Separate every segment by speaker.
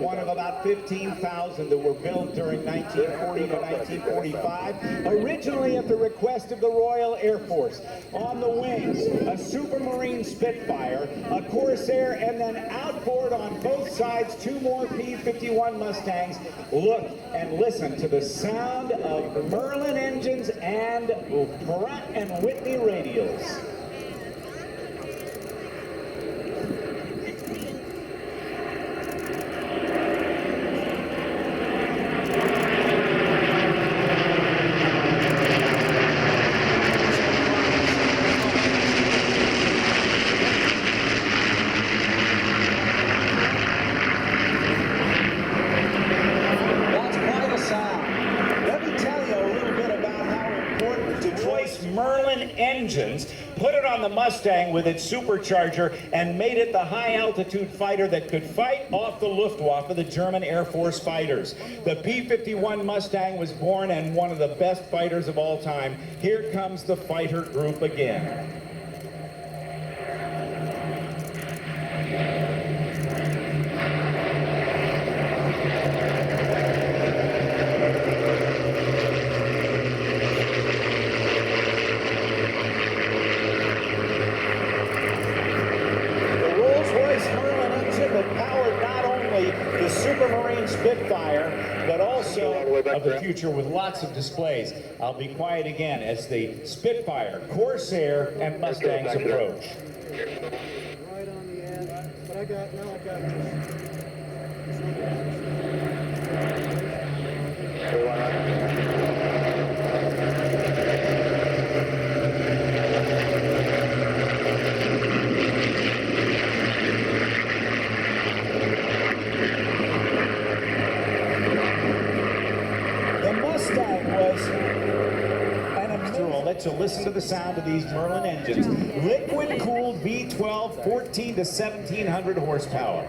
Speaker 1: one of about 15,000 that were built during 1940 to 1945, originally at the request of the Royal Air Force. On the wings, a Supermarine Spitfire, a Corsair, and then outboard on both sides, 2 more P-51 Mustangs. Look and listen to the sound of Merlin engines and Pratt & Whitney radials. Engines, put it on the Mustang with its supercharger, and made it the high-altitude fighter that could fight off the Luftwaffe, the German Air Force fighters. The P-51 Mustang was born and one of the best fighters of all time. Here comes the fighter group again. Supermarine Spitfire, but also of the future with lots of displays. I'll be quiet again as the Spitfire, Corsair, and Mustangs approach.
Speaker 2: Right on the end, but I got to listen to the sound of these Merlin engines. Liquid-cooled V12, 14 to 1,700 horsepower.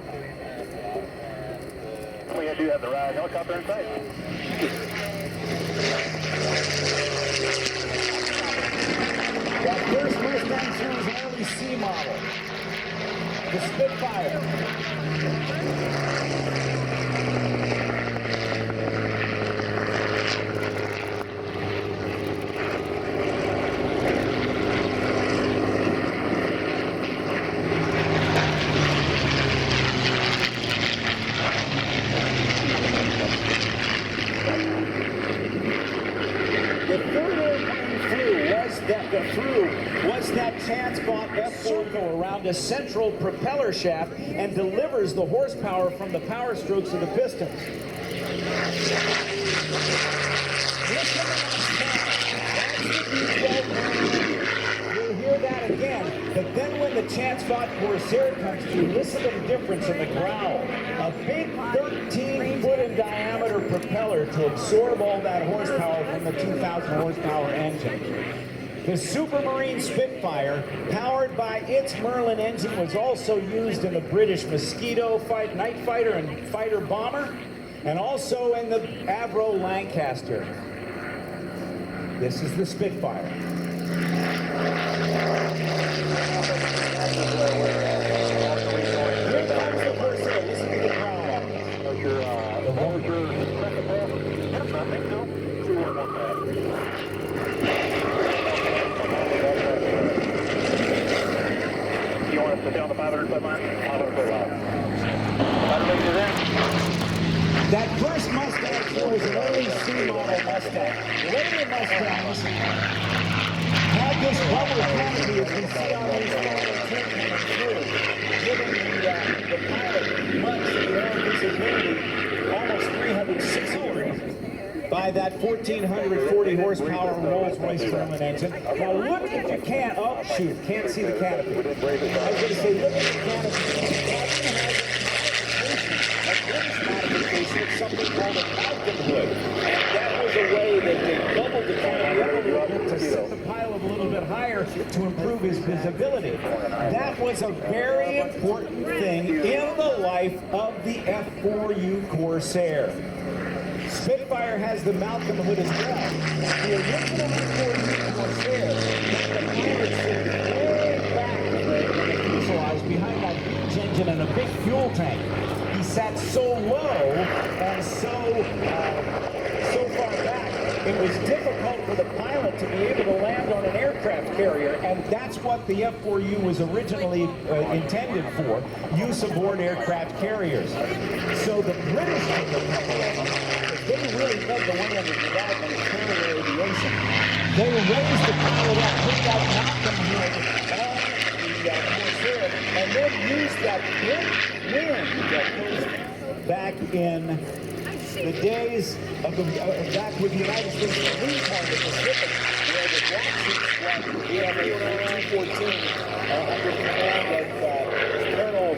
Speaker 3: We do have the ride helicopter in sight.
Speaker 1: That first Mustang Series early C model, the Spitfire. That chance-bought F4U around a central propeller shaft and delivers the horsepower from the power strokes of the pistons. You'll hear that again, but then when the chance-bought Corsair comes through, listen to the difference in the growl. A big 13-foot in diameter propeller to absorb all that horsepower from the 2,000 horsepower engine. The Supermarine Spitfire, powered by its Merlin engine, was also used in the British Mosquito Night Fighter and Fighter Bomber, and also in the Avro Lancaster. This is the Spitfire. Here comes the Corsair. Listen to the growl.
Speaker 3: I think so. You want us to down the 500 foot line? 500 foot line. 500 meters in.
Speaker 1: That first Mustang was an early C model Mustang. Later Mustangs had this bubble canopy, as we see on these photos, giving the pilot much more visibility, almost 360 degrees. By that 1,440 horsepower Rolls-Royce Merlin engine. Now look if you can't, oh shoot, can't see the canopy. I was going to say, look at the canopy. A British modification of something called a Falcon hood. And that was a way that they doubled the canopy up a little bit to set the pilot a little bit higher to improve his visibility. That was a very important thing in the life of the F4U Corsair. Spitfire has the Malcolm hood as well. The original F4U Corsair had the pilot sitting way back in the fuselage behind that huge engine and a big fuel tank. He
Speaker 2: sat so low and so far back, it was difficult for the pilot to be able to land on an aircraft carrier, and that's what the F4U was originally intended for, use aboard aircraft carriers. So the British took a couple of them, because they really led the way in the development of carrier aviation. They raised the pilot up, put that Malcolm hood on the Corsair, and then used that great wind that goes back in the days of back with the United States Marine Corps in the Pacific, where the Jackson Squadron, WWII under command of Colonel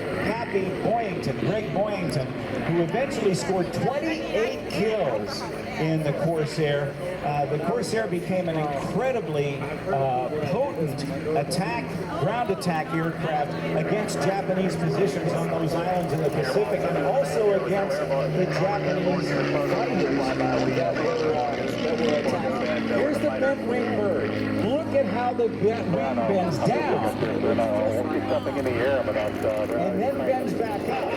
Speaker 2: Greg Boyington, who eventually scored 28 kills in the Corsair. The Corsair became an incredibly potent ground attack aircraft against Japanese positions on those islands in the Pacific, and also against the Japanese fighters that were attacking. Here's the bent wing bird. Look at how the wing bends down, and then bends back up.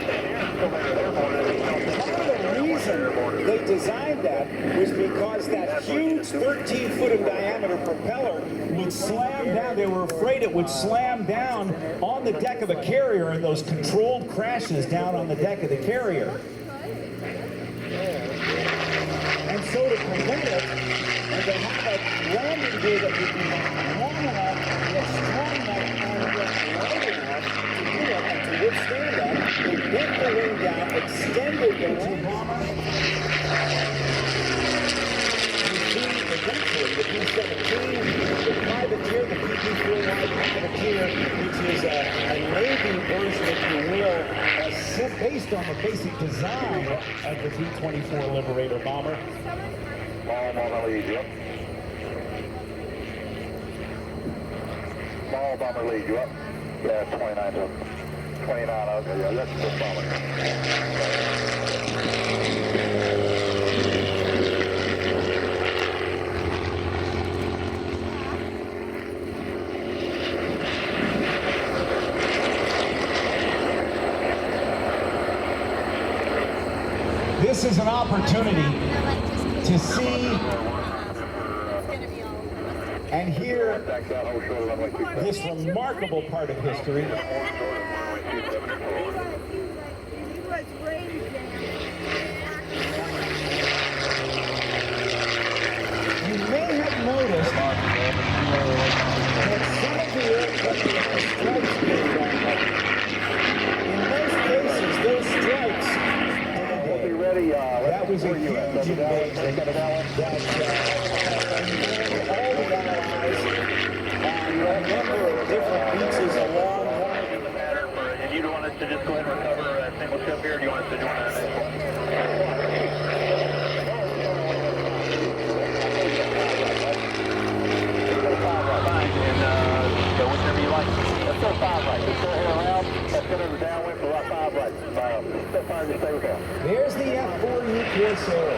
Speaker 2: Part of the reason they designed that was because that huge 13-foot of diameter propeller would slam down. They were afraid it would slam down on the deck of a carrier in those controlled crashes down on the deck of the carrier. And so to prevent it, and to have a landing gear that would be long enough, yet strong enough, and yet light enough to do it and to withstand that, they bent the wing down, extended the wing bomber. Eventually, the P-17, the privateer, the P-51 privateer, which is a Navy version, if you will, based on the basic design of the P-24 Liberator bomber.
Speaker 3: Small bomber lead you up. Small bomber lead you up. Yeah, 29 to 29. Okay, yeah, that's the bomber.
Speaker 2: This is an opportunity to see and hear this remarkable part of history. You may have noticed that some of the aircraft have stripes being drawn up. In most cases, those stripes that was a huge invasion that all the allies on a number of different beaches along one of the matter. And you want us to just go ahead and recover a single ship here, or do you want us to join that next one? Fine, and go whichever you like. Let's go 5 right. Let's go ahead around. Let's go to the downwind for about 5 right. Spitfire, just stay with that. There's the F4U Corsair.